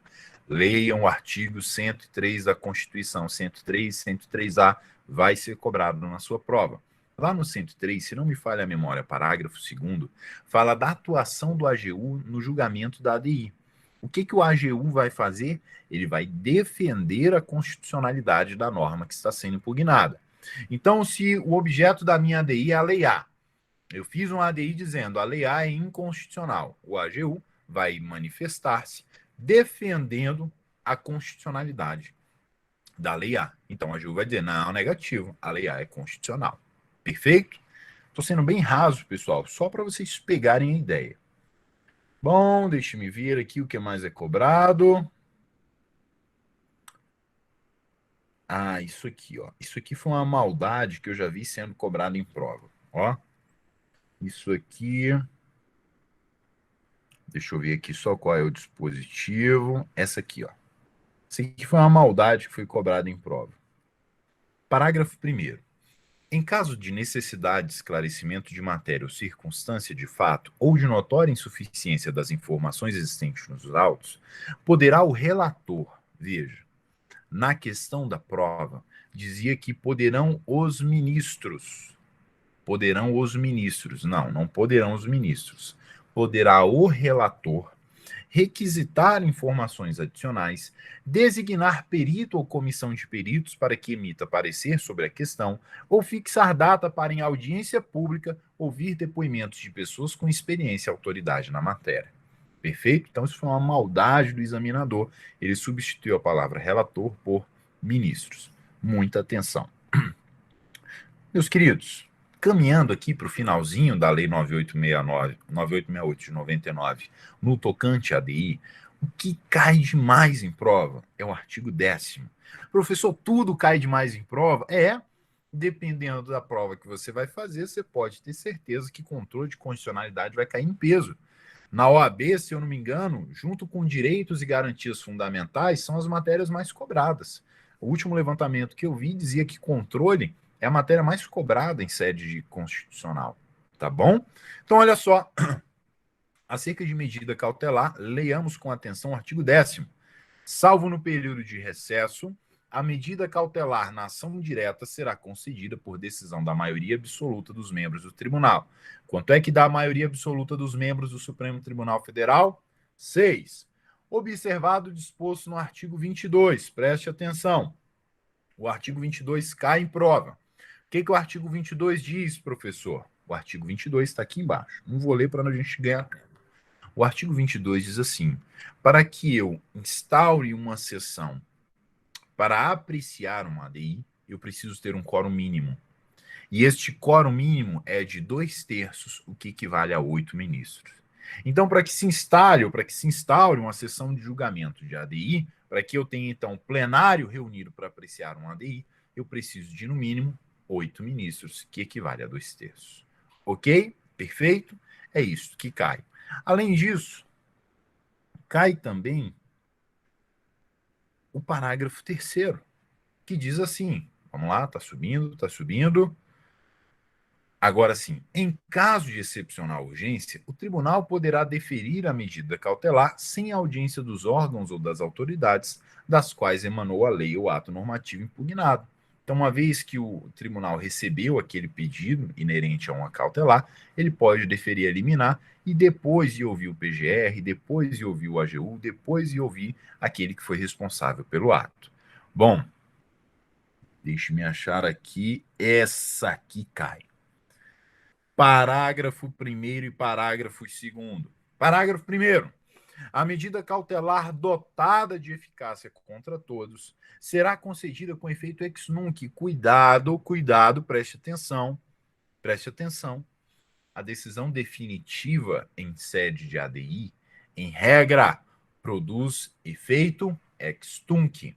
Speaker 1: Leiam o artigo 103 da Constituição, 103, 103A, vai ser cobrado na sua prova. Lá no 103, se não me falha a memória, parágrafo 2º, fala da atuação do AGU no julgamento da ADI. O que o AGU vai fazer? Ele vai defender a constitucionalidade da norma que está sendo impugnada. Então, se o objeto da minha ADI é a Lei A, eu fiz um ADI dizendo a Lei A é inconstitucional, o AGU vai manifestar-se defendendo a constitucionalidade da Lei A. Então, a AGU vai dizer, não, negativo, a Lei A é constitucional. Perfeito? Estou sendo bem raso, pessoal, só para vocês pegarem a ideia. Bom, deixe-me ver aqui o que mais é cobrado. Ah, isso aqui, ó. Isso aqui foi uma maldade que eu já vi sendo cobrado em prova. Ó. Isso aqui. Deixa eu ver aqui só qual é o dispositivo. Essa aqui, ó. Isso aqui foi uma maldade que foi cobrada em prova. Parágrafo 1º. Em caso de necessidade de esclarecimento de matéria ou circunstância de fato ou de notória insuficiência das informações existentes nos autos, poderá o relator, veja, na questão da prova, dizia que poderão os ministros. Poderão os ministros. Não poderão os ministros. Poderá o relator requisitar informações adicionais, designar perito ou comissão de peritos para que emita parecer sobre a questão, ou fixar data para, em audiência pública, ouvir depoimentos de pessoas com experiência e autoridade na matéria. Perfeito? Então, isso foi uma maldade do examinador. Ele substituiu a palavra relator por ministros. Muita atenção. Meus queridos, caminhando aqui para o finalzinho da Lei 9868 de 99, no tocante à ADI, o que cai demais em prova é o artigo 10º. Professor, tudo cai demais em prova? Dependendo da prova que você vai fazer, você pode ter certeza que controle de constitucionalidade vai cair em peso. Na OAB, se eu não me engano, junto com direitos e garantias fundamentais, são as matérias mais cobradas. O último levantamento que eu vi dizia que controle é a matéria mais cobrada em sede de constitucional. Tá bom? Então, olha só. Acerca de medida cautelar, leiamos com atenção o artigo 10º. Salvo no período de recesso, a medida cautelar na ação direta será concedida por decisão da maioria absoluta dos membros do tribunal. Quanto é que dá a maioria absoluta dos membros do Supremo Tribunal Federal? 6. Observado o disposto no artigo 22. Preste atenção. O artigo 22 cai em prova. O que o artigo 22 diz, professor? O artigo 22 está aqui embaixo. Não vou ler para a gente ganhar tempo. O artigo 22 diz assim: para que eu instaure uma sessão para apreciar uma ADI, eu preciso ter um quórum mínimo. E este quórum mínimo é de 2/3, o que equivale a 8 ministros. Então, para que se instaure uma sessão de julgamento de ADI, para que eu tenha, então, plenário reunido para apreciar um ADI, eu preciso de, no mínimo, 8 ministros, que equivale a 2/3. Ok? Perfeito? É isso que cai. Além disso, cai também o parágrafo 3º, que diz assim, vamos lá, está subindo. Agora sim, em caso de excepcional urgência, o tribunal poderá deferir a medida cautelar sem audiência dos órgãos ou das autoridades das quais emanou a lei ou ato normativo impugnado. Então, uma vez que o tribunal recebeu aquele pedido inerente a uma cautelar, ele pode deferir a liminar e depois de ouvir o PGR, depois de ouvir o AGU, depois de ouvir aquele que foi responsável pelo ato. Bom, deixe-me achar aqui, essa aqui cai. Parágrafo 1º e parágrafo 2º. Parágrafo 1º. A medida cautelar dotada de eficácia contra todos será concedida com efeito ex nunc. Cuidado, preste atenção. A decisão definitiva em sede de ADI, em regra, produz efeito ex tunc.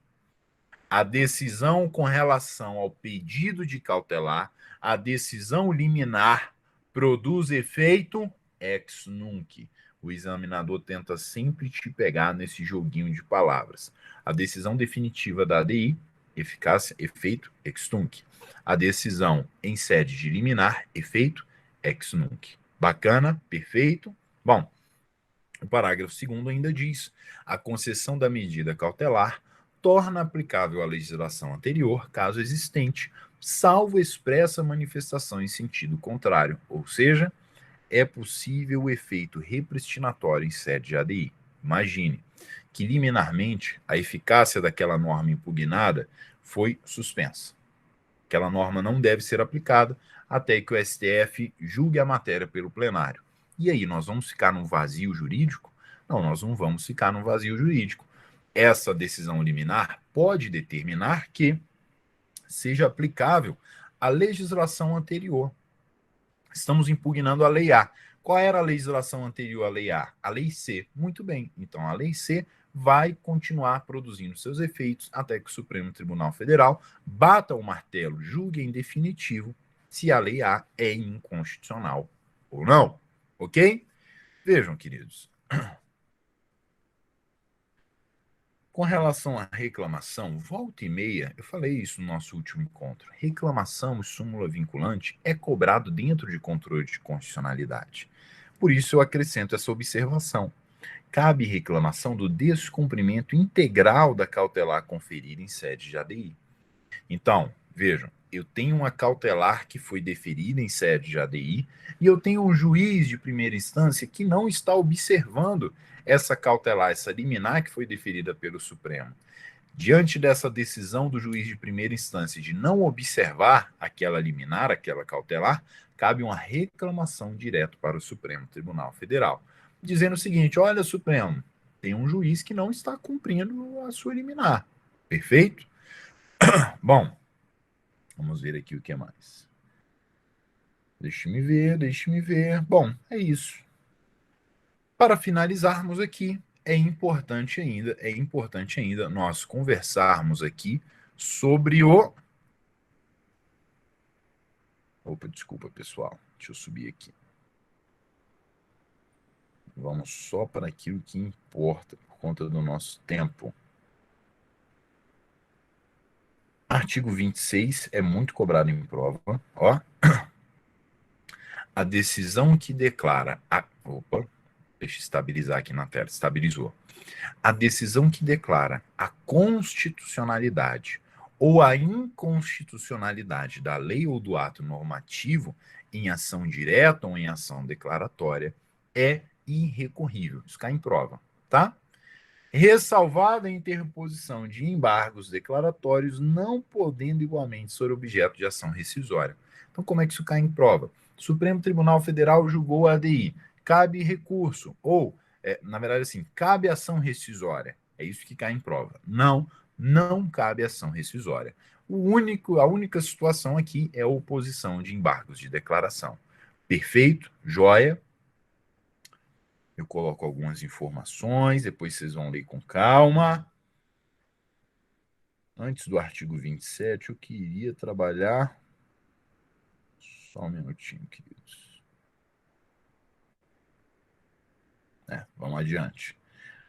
Speaker 1: A decisão com relação ao pedido de cautelar, a decisão liminar, produz efeito ex nunc. O examinador tenta sempre te pegar nesse joguinho de palavras. A decisão definitiva da ADI, eficácia, efeito ex tunc. A decisão em sede de liminar, efeito ex nunc. Bacana? Perfeito? Bom, o parágrafo 2º ainda diz: a concessão da medida cautelar torna aplicável a legislação anterior, caso existente, salvo expressa manifestação em sentido contrário, ou seja, é possível o efeito repristinatório em sede de ADI. Imagine que liminarmente a eficácia daquela norma impugnada foi suspensa. Aquela norma não deve ser aplicada até que o STF julgue a matéria pelo plenário. E aí, nós vamos ficar num vazio jurídico? Não, nós não vamos ficar num vazio jurídico. Essa decisão liminar pode determinar que seja aplicável a legislação anterior. Estamos impugnando a Lei A. Qual era a legislação anterior à Lei A? A Lei C. Muito bem. Então, a Lei C vai continuar produzindo seus efeitos até que o Supremo Tribunal Federal bata o martelo, julgue em definitivo se a Lei A é inconstitucional ou não. Ok? Vejam, queridos. Com relação à reclamação, volta e meia, eu falei isso no nosso último encontro, reclamação e súmula vinculante é cobrado dentro de controle de constitucionalidade. Por isso eu acrescento essa observação. Cabe reclamação do descumprimento integral da cautelar conferida em sede de ADI. Então, vejam, eu tenho uma cautelar que foi deferida em sede de ADI e eu tenho um juiz de primeira instância que não está observando essa cautelar, essa liminar que foi deferida pelo Supremo. Diante dessa decisão do juiz de primeira instância de não observar aquela liminar, aquela cautelar, cabe uma reclamação direto para o Supremo Tribunal Federal, dizendo o seguinte: olha, Supremo, tem um juiz que não está cumprindo a sua liminar. Perfeito? Bom, vamos ver aqui o que mais. Deixe-me ver. Bom, é isso. Para finalizarmos aqui, é importante ainda nós conversarmos aqui sobre o... Opa, desculpa, pessoal. Deixa eu subir aqui. Vamos só para aquilo que importa, por conta do nosso tempo. Artigo 26 é muito cobrado em prova. Ó. A decisão que declara... Opa, deixa eu estabilizar aqui na tela. Estabilizou. A decisão que declara a constitucionalidade ou a inconstitucionalidade da lei ou do ato normativo em ação direta ou em ação declaratória é irrecorrível. Isso cai em prova, tá? Ressalvada a interposição de embargos declaratórios, não podendo igualmente ser objeto de ação rescisória. Então, como é que isso cai em prova? Supremo Tribunal Federal julgou a ADI. Cabe recurso, ou, na verdade, assim, cabe ação rescisória. É isso que cai em prova. Não cabe ação rescisória. A única situação aqui é a oposição de embargos de declaração. Perfeito? Joia? Eu coloco algumas informações, depois vocês vão ler com calma. Antes do artigo 27, eu queria trabalhar... Só um minutinho, queridos. Vamos adiante.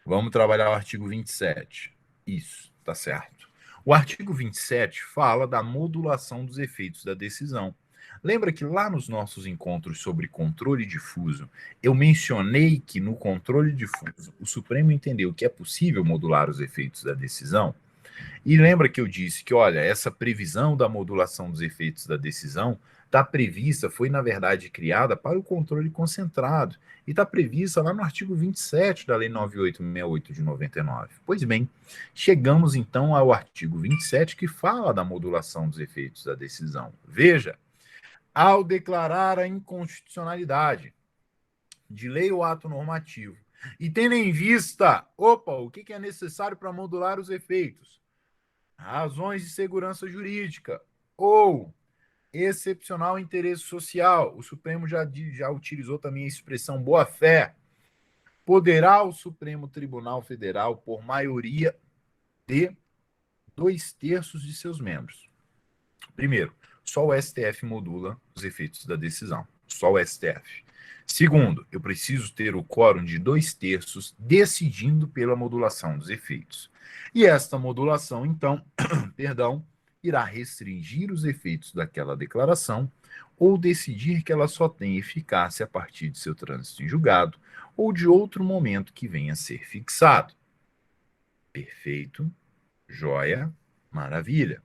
Speaker 1: Vamos trabalhar o artigo 27. Isso, tá certo. O artigo 27 fala da modulação dos efeitos da decisão. Lembra que lá nos nossos encontros sobre controle difuso, eu mencionei que no controle difuso o Supremo entendeu que é possível modular os efeitos da decisão? E lembra que eu disse que, olha, essa previsão da modulação dos efeitos da decisão está prevista, foi na verdade criada para o controle concentrado, e está prevista lá no artigo 27 da Lei 9868 de 99. Pois bem, chegamos então ao artigo 27 que fala da modulação dos efeitos da decisão. Veja, ao declarar a inconstitucionalidade de lei ou ato normativo, e tendo em vista, o que é necessário para modular os efeitos? Razões de segurança jurídica ou excepcional interesse social. O Supremo já utilizou também a expressão boa-fé. Poderá o Supremo Tribunal Federal, por maioria de 2/3 de seus membros. Primeiro, só o STF modula os efeitos da decisão. Só o STF. Segundo, eu preciso ter o quórum de 2/3 decidindo pela modulação dos efeitos. E esta modulação, então, irá restringir os efeitos daquela declaração ou decidir que ela só tem eficácia a partir de seu trânsito em julgado ou de outro momento que venha a ser fixado. Perfeito, joia, maravilha.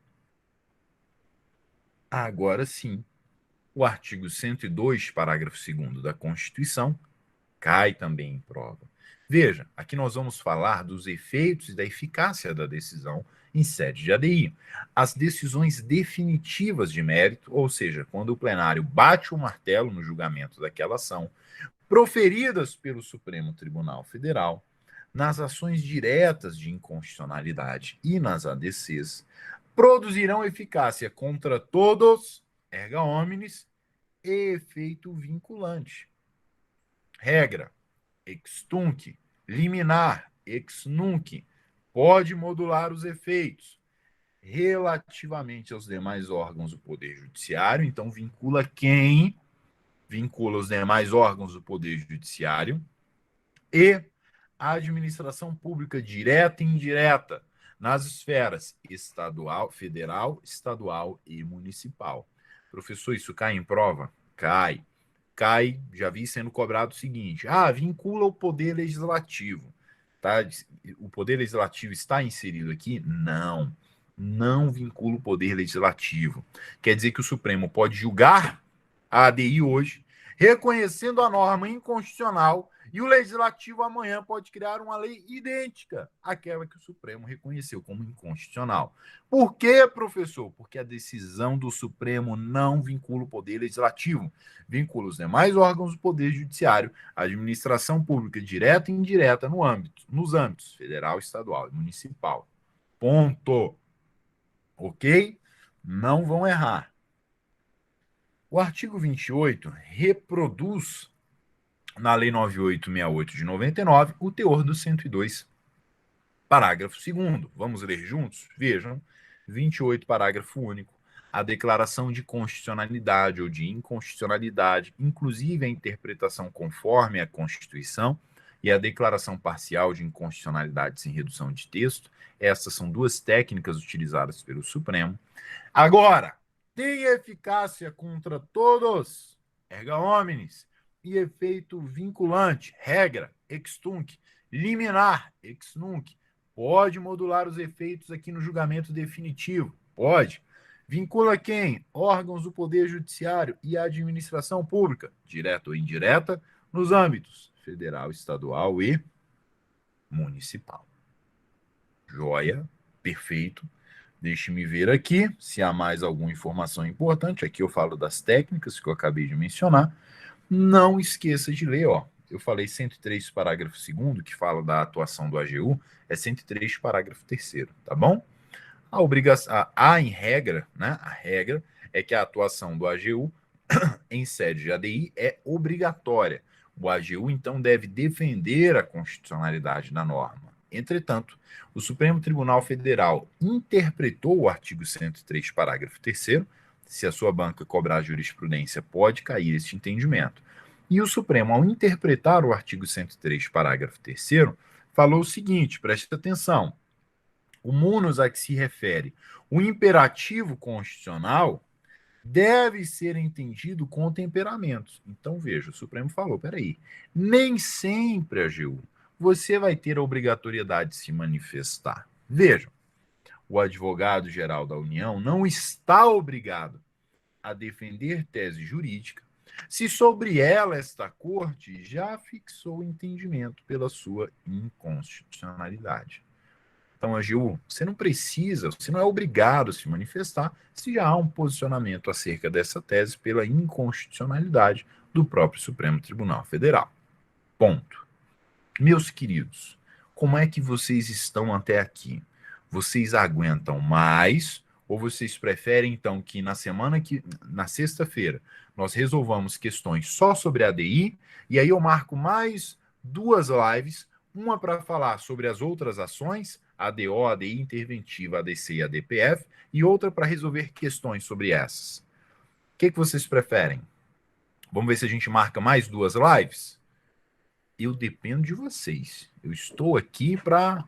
Speaker 1: Agora sim, o artigo 102, parágrafo 2º da Constituição, cai também em prova. Veja, aqui nós vamos falar dos efeitos e da eficácia da decisão em sede de ADI. As decisões definitivas de mérito, ou seja, quando o plenário bate o martelo no julgamento daquela ação, proferidas pelo Supremo Tribunal Federal, nas ações diretas de inconstitucionalidade e nas ADCs, produzirão eficácia contra todos, erga omnes, e efeito vinculante. Regra: ex tunc, liminar, ex nunc, pode modular os efeitos relativamente aos demais órgãos do Poder Judiciário. Então, vincula quem? Vincula os demais órgãos do Poder Judiciário e a administração pública direta e indireta nas esferas estadual, federal, estadual e municipal. Professor, isso cai em prova? Cai. Já vi sendo cobrado o seguinte: vincula o poder legislativo. Tá? O poder legislativo está inserido aqui? Não. não vincula o poder legislativo. Quer dizer que o Supremo pode julgar a ADI hoje, reconhecendo a norma inconstitucional, e o Legislativo amanhã pode criar uma lei idêntica àquela que o Supremo reconheceu como inconstitucional. Por quê, professor? Porque a decisão do Supremo não vincula o Poder Legislativo, vincula os demais órgãos do Poder Judiciário, a administração pública direta e indireta nos âmbitos federal, estadual e municipal. Ponto. Ok? Não vão errar. O artigo 28 reproduz na Lei 9868 de 99 o teor do 102, parágrafo 2º. Vamos ler juntos? Vejam, 28, parágrafo único. A declaração de constitucionalidade ou de inconstitucionalidade, inclusive a interpretação conforme a Constituição, e a declaração parcial de inconstitucionalidade sem redução de texto, essas são duas técnicas utilizadas pelo Supremo. Agora, tem eficácia contra todos, erga omnes, e efeito vinculante, regra, ex tunc, liminar, ex nunc. Pode modular os efeitos aqui no julgamento definitivo? Pode. Vincula quem? Órgãos do Poder Judiciário e a administração pública, direta ou indireta, nos âmbitos federal, estadual e municipal. Joia, perfeito. Deixe-me ver aqui se há mais alguma informação importante. Aqui eu falo das técnicas que eu acabei de mencionar. Não esqueça de ler, ó. Eu falei 103, parágrafo 2º, que fala da atuação do AGU, é 103, parágrafo 3º, tá bom? A obrigação, em regra, né? A regra é que a atuação do AGU em sede de ADI é obrigatória. O AGU, então, deve defender a constitucionalidade da norma. Entretanto, o Supremo Tribunal Federal interpretou o artigo 103, parágrafo 3º, se a sua banca cobrar jurisprudência, pode cair este entendimento. E o Supremo, ao interpretar o artigo 103, parágrafo 3º, falou o seguinte, preste atenção, o munus a que se refere o imperativo constitucional deve ser entendido com temperamentos. Então, veja, o Supremo falou, peraí, nem sempre, AGU, você vai ter a obrigatoriedade de se manifestar. Vejam, o advogado-geral da União não está obrigado a defender tese jurídica se sobre ela esta corte já fixou o entendimento pela sua inconstitucionalidade. Então, AGU, você não precisa, você não é obrigado a se manifestar se já há um posicionamento acerca dessa tese pela inconstitucionalidade do próprio Supremo Tribunal Federal. Ponto. Meus queridos, como é que vocês estão até aqui? Vocês aguentam mais ou vocês preferem, então, que na sexta-feira, nós resolvamos questões só sobre a ADI, e aí eu marco mais 2 lives, uma para falar sobre as outras ações, ADO, ADI interventiva, ADC e ADPF, e outra para resolver questões sobre essas. O que vocês preferem? Vamos ver se a gente marca mais 2 lives? Eu dependo de vocês. Eu estou aqui para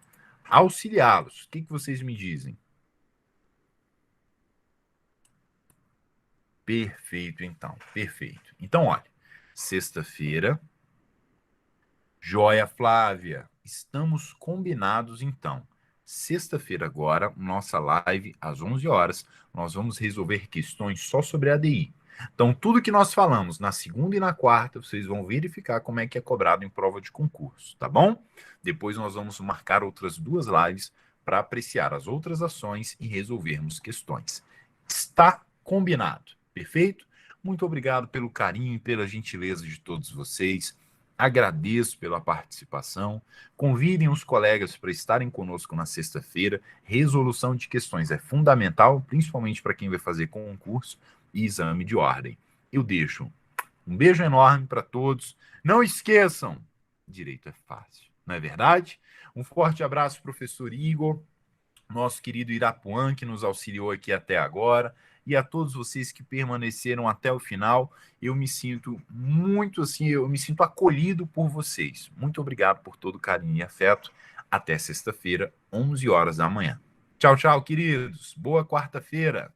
Speaker 1: auxiliá-los. O que vocês me dizem? Perfeito, então. Perfeito. Então, olha, sexta-feira, joia, Flávia. Estamos combinados, então. Sexta-feira agora, nossa live às 11 horas, nós vamos resolver questões só sobre a ADI. Então, tudo que nós falamos na segunda e na quarta, vocês vão verificar como é que é cobrado em prova de concurso, tá bom? Depois nós vamos marcar outras 2 lives para apreciar as outras ações e resolvermos questões. Está combinado, perfeito? Muito obrigado pelo carinho e pela gentileza de todos vocês. Agradeço pela participação. Convidem os colegas para estarem conosco na sexta-feira. Resolução de questões é fundamental, principalmente para quem vai fazer concurso e exame de ordem. Eu deixo um beijo enorme para todos. Não esqueçam, direito é fácil, não é verdade? Um forte abraço, professor Igor, nosso querido Irapuã, que nos auxiliou aqui até agora, e a todos vocês que permaneceram até o final. Eu me sinto muito assim, eu me sinto acolhido por vocês. Muito obrigado por todo o carinho e afeto. Até sexta-feira, 11 horas da manhã. Tchau, tchau, queridos. Boa quarta-feira.